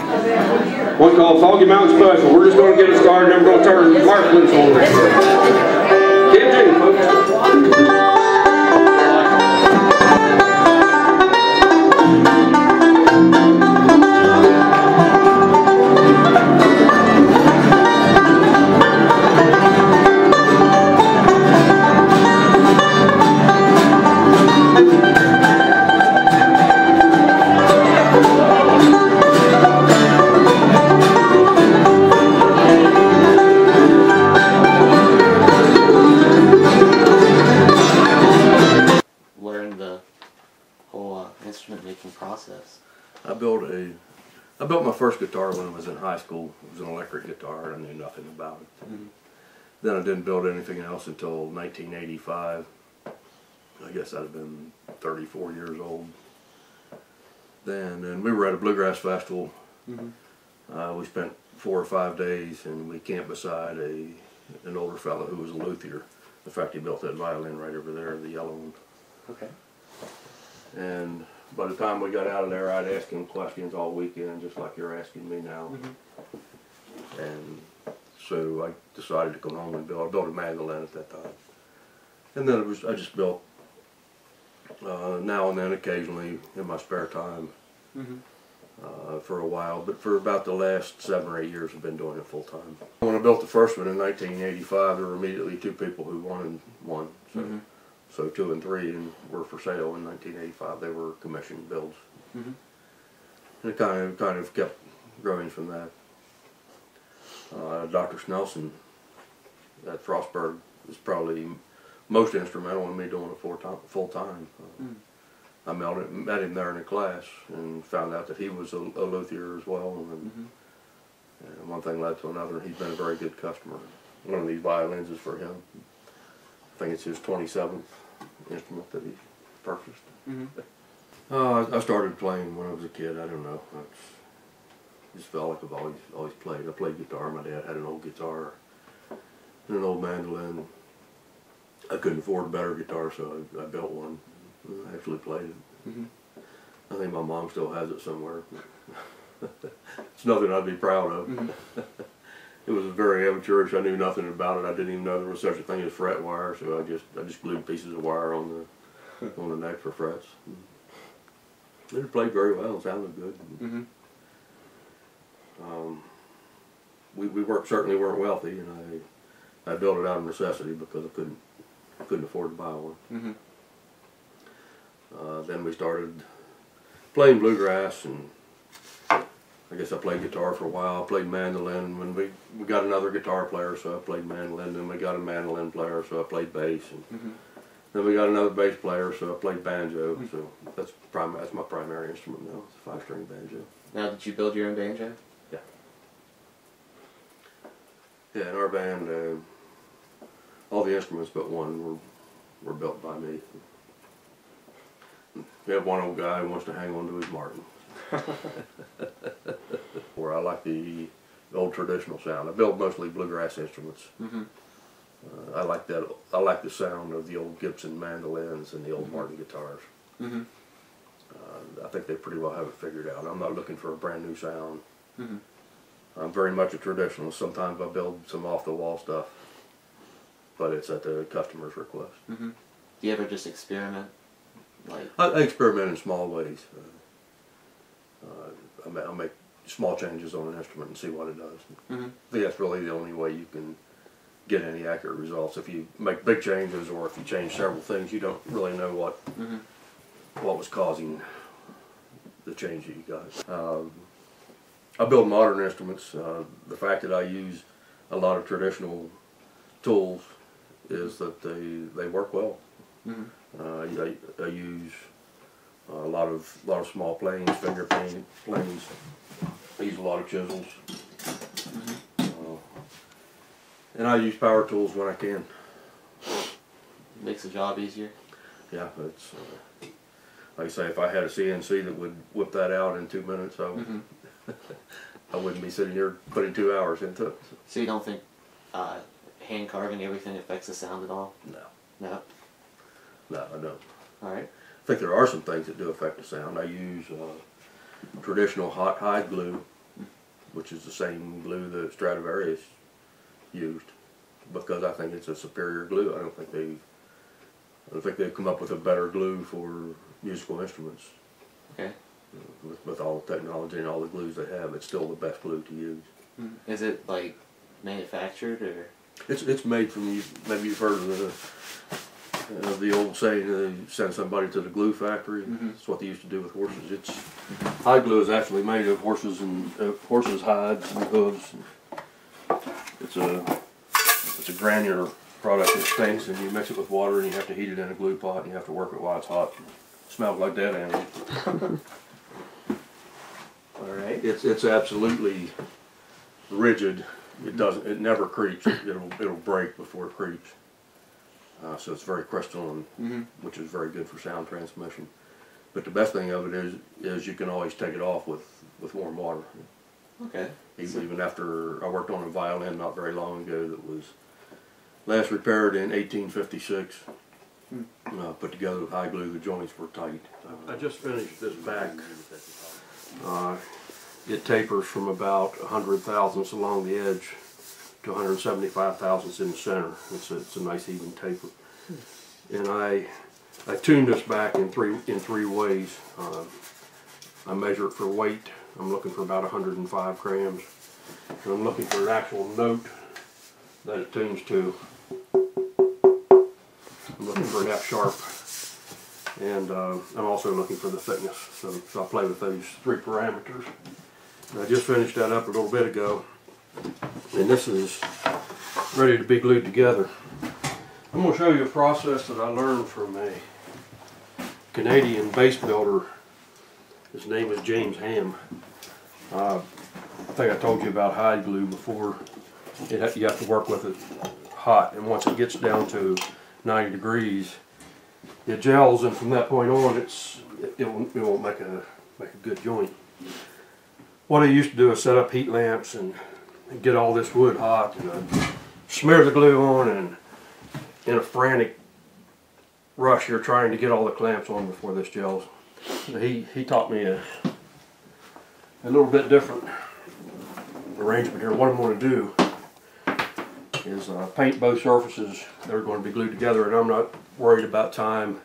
One called Foggy Mountain Special. We're just going to get it started and we're going to turn Mark loose on there. Get it in, folks. Instrument making process? I built my first guitar when I was in high school. It was an electric guitar. I knew nothing about it. Mm-hmm. Then I didn't build anything else until 1985. I guess I'd have been 34 years old then, and we were at a bluegrass festival. Mm-hmm. We spent 4 or 5 days, and we camped beside an older fellow who was a luthier. In fact, he built that violin right over there, the yellow one. Okay. And by the time we got out of there, I'd ask him questions all weekend, just like you're asking me now. Mm-hmm. And so I decided to come home and build. I built a mandolin at that time. And then I just built now and then, occasionally, in my spare time. Mm-hmm. For a while. But for about the last 7 or 8 years, I've been doing it full time. When I built the first one in 1985, there were immediately 2 people who wanted one. So. Mm-hmm. So 2 and 3 and were for sale in 1985. They were commissioned builds. Mm-hmm. And it kind of kept growing from that. Dr. Snelson at Frostburg was probably most instrumental in me doing it full time. I met him there in a class and found out that he was a luthier as well. And one thing led to another. He's been a very good customer. One of these violins is for him. I think it's his 27th instrument that he purchased. Mm-hmm. I started playing when I was a kid. I don't know. I just felt like I've always played. I played guitar. My dad had an old guitar and an old mandolin. I couldn't afford a better guitar, so I built one. I actually played it. Mm-hmm. I think my mom still has it somewhere. It's nothing I'd be proud of. Mm-hmm. It was very amateurish. I knew nothing about it. I didn't even know there was such a thing as fret wire, so I just glued pieces of wire on the neck for frets. It played very well. It sounded good. Mm-hmm. We certainly weren't wealthy, and I built it out of necessity because I couldn't afford to buy one. Mm-hmm. Then we started playing bluegrass, and I guess I played guitar for a while. I played mandolin. When we got another guitar player, so I played mandolin. Then we got a mandolin player, so I played bass. And then we got another bass player, so I played banjo. So that's my primary instrument now. It's a 5-string banjo. Now, did you build your own banjo? Yeah. Yeah, in our band, all the instruments but one were built by me. We have one old guy who wants to hang on to his Martin. Where I like the old traditional sound. I build mostly bluegrass instruments. Mm-hmm. I like that. I like the sound of the old Gibson mandolins and the old Martin guitars. Mm-hmm. I think they pretty well have it figured out. I'm not looking for a brand new sound. Mm-hmm. I'm very much a traditionalist. Sometimes I build some off-the-wall stuff, but it's at the customer's request. Mm-hmm. Do you ever just experiment? I experiment in small ways. I'll make small changes on an instrument and see what it does. Mm-hmm. I think that's really the only way you can get any accurate results. If you make big changes or if you change several things, you don't really know what was causing the change that you got. I build modern instruments. The fact that I use a lot of traditional tools is that they work well. Mm-hmm. I use a lot of small planes, finger planes. I use a lot of chisels. Mm-hmm. And I use power tools when I can. Makes the job easier? Yeah, it's like I say, if I had a CNC that would whip that out in 2 minutes, I wouldn't be sitting here putting 2 hours into it. So you don't think hand carving everything affects the sound at all? No. No? No, I don't. Alright. I think there are some things that do affect the sound. I use traditional hot hide glue which is the same glue that Stradivarius used, because I think it's a superior glue. I don't think they've come up with a better glue for musical instruments. Okay. With all the technology and all the glues they have, it's still the best glue to use. Is it like manufactured or? It's made from, maybe you've heard of the old saying, they send somebody to the glue factory. That's what they used to do with horses. Hide glue is actually made of horses and horses' hides and hooves. It's a granular product that stinks, and you mix it with water, and you have to heat it in a glue pot, and you have to work it while it's hot. It smells like dead animals. All right. It's absolutely rigid. It never creeps. It'll break before it creeps. So it's very crystalline, which is very good for sound transmission. But the best thing of it is you can always take it off with warm water. Okay. Even after I worked on a violin not very long ago that was last repaired in 1856. Put together with high glue, the joints were tight. I just finished this back. It tapers from about 100 thousandths along the edge to 175 thousandths in the center. It's a nice even taper. And I tuned this back in three ways. I measure it for weight. I'm looking for about 105 grams. And I'm looking for an actual note that it tunes to. I'm looking for an F sharp. And I'm also looking for the thickness. So I play with those three parameters. And I just finished that up a little bit ago. And this is ready to be glued together. I'm going to show you a process that I learned from a Canadian bass builder. His name is James Ham. I think I told you about hide glue before. You have to work with it hot, and once it gets down to 90 degrees, it gels, and from that point on, it won't make a good joint. What I used to do is set up heat lamps and get all this wood hot, and I'd smear the glue on, and in a frantic rush, you're trying to get all the clamps on before this gels. So he taught me a little bit different arrangement here. What I'm going to do is paint both surfaces that are going to be glued together, and I'm not worried about time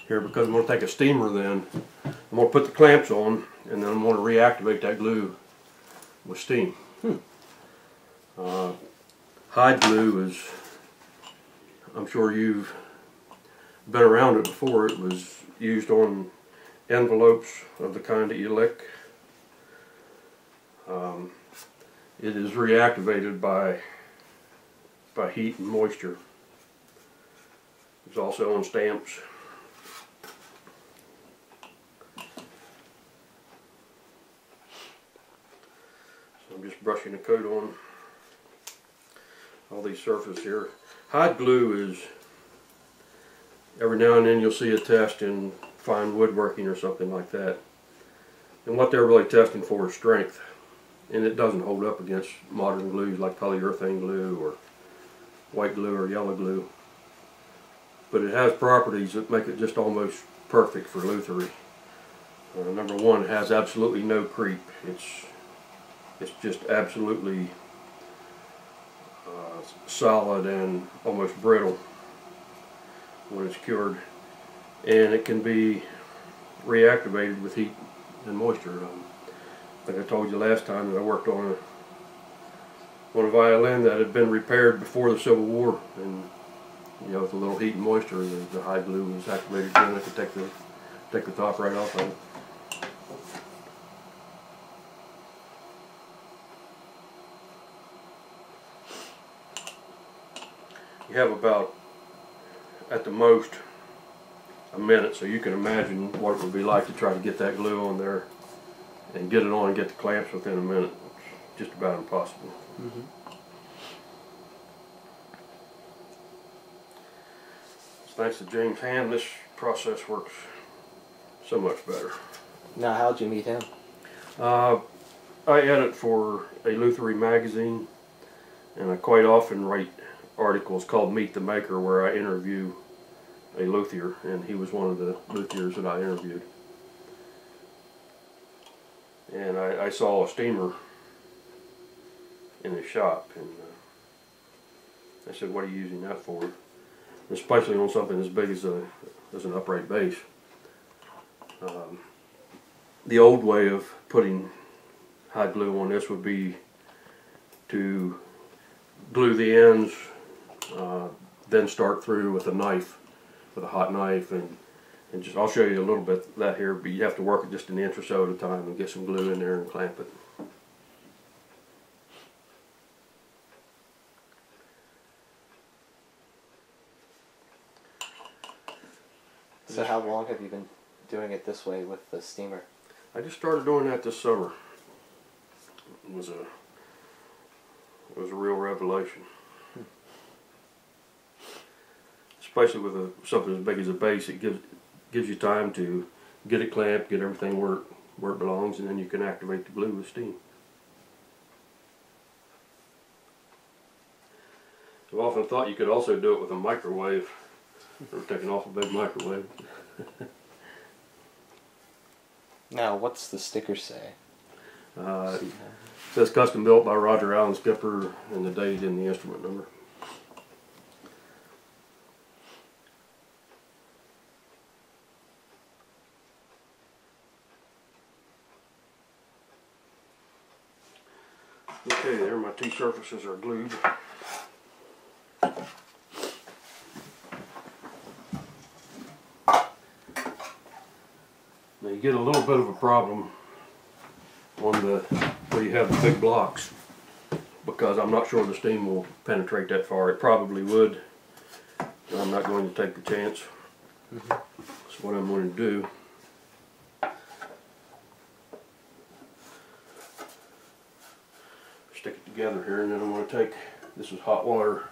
here because I'm going to take a steamer then. I'm going to put the clamps on, and then I'm going to reactivate that glue with steam. Hide glue is, I'm sure you've been around it before. It was used on envelopes of the kind that you lick. It is reactivated by heat and moisture. It's also on stamps. So I'm just brushing the coat on all these surfaces here. Hide glue is, every now and then you'll see a test in fine woodworking or something like that. And what they're really testing for is strength. And it doesn't hold up against modern glues like polyurethane glue or white glue or yellow glue. But it has properties that make it just almost perfect for lutherie. Number one, it has absolutely no creep. It's just absolutely solid and almost brittle when it's cured. And it can be reactivated with heat and moisture. I think I told you last time that I worked on a violin that had been repaired before the Civil War, and with a little heat and moisture, the hide glue was activated again. I could take the top right off of it. You have about, at the most, a minute, so you can imagine what it would be like to try to get that glue on there and get it on and get the clamps within a minute. It's just about impossible. Thanks to James Ham, this process works so much better. Now, how'd you meet him? I edit for a lutherie magazine, and I quite often write articles called Meet the Maker, where I interview a luthier, and he was one of the luthiers that I interviewed. And I saw a steamer in his shop, and I said, "What are you using that for?" Especially on something as big as an upright base. The old way of putting hot glue on this would be to glue the ends, then start through with a knife, with a hot knife, and just, I'll show you a little bit of that here, but you have to work it just an inch or so at a time and get some glue in there and clamp it. So how long have you been doing it this way with the steamer? I just started doing that this summer. It was a real revelation. Especially with something as big as a base, it gives you time to get it clamped, get everything where it belongs, and then you can activate the glue with steam. I've often thought you could also do it with a microwave, or take an awful big microwave. Now, what's the sticker say? It says custom built by Roger Allen Skipper, and the date and the instrument number. Okay, there my two surfaces are glued. Now you get a little bit of a problem on where you have the big blocks, because I'm not sure the steam will penetrate that far. It probably would, but I'm not going to take the chance. So what I'm going to do, stick it together here, and then I'm going to take, this is hot water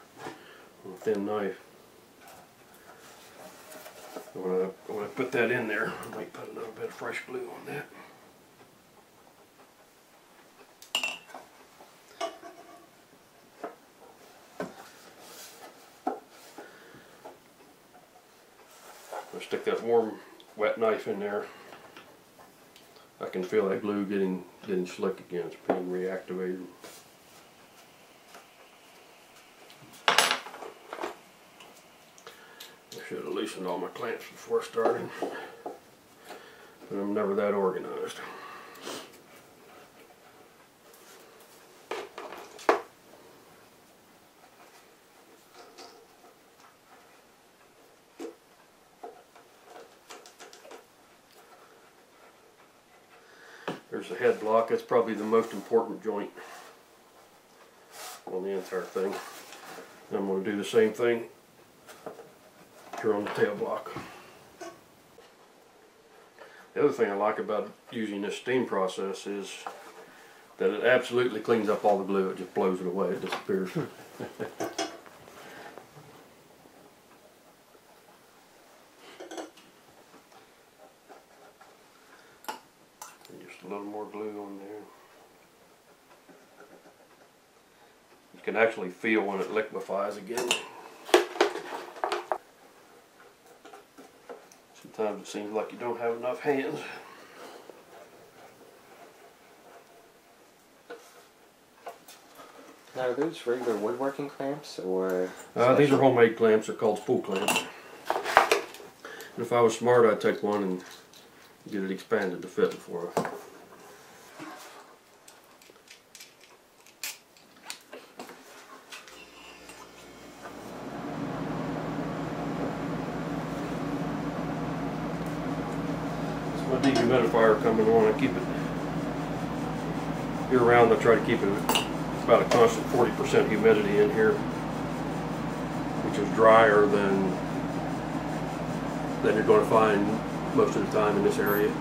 on a thin knife. When I put that in there, I might put a little bit of fresh glue on that. I stick that warm, wet knife in there. I can feel that glue getting slick again. It's being reactivated. I should have loosened all my clamps before I started, but I'm never that organized. There's the head block. That's probably the most important joint on the entire thing. I'm going to do the same thing here on the tail block. The other thing I like about using this steam process is that it absolutely cleans up all the glue. It just blows it away. It disappears. Just a little more glue on there. You can actually feel when it liquefies again. Sometimes it seems like you don't have enough hands. Now, are those regular woodworking clamps, or? These are homemade clamps. They're called spool clamps. And if I was smart, I'd take one and get it expanded to fit before I... My dehumidifier coming on. I keep it year round. I try to keep it about a constant 40% humidity in here, which is drier than you're going to find most of the time in this area.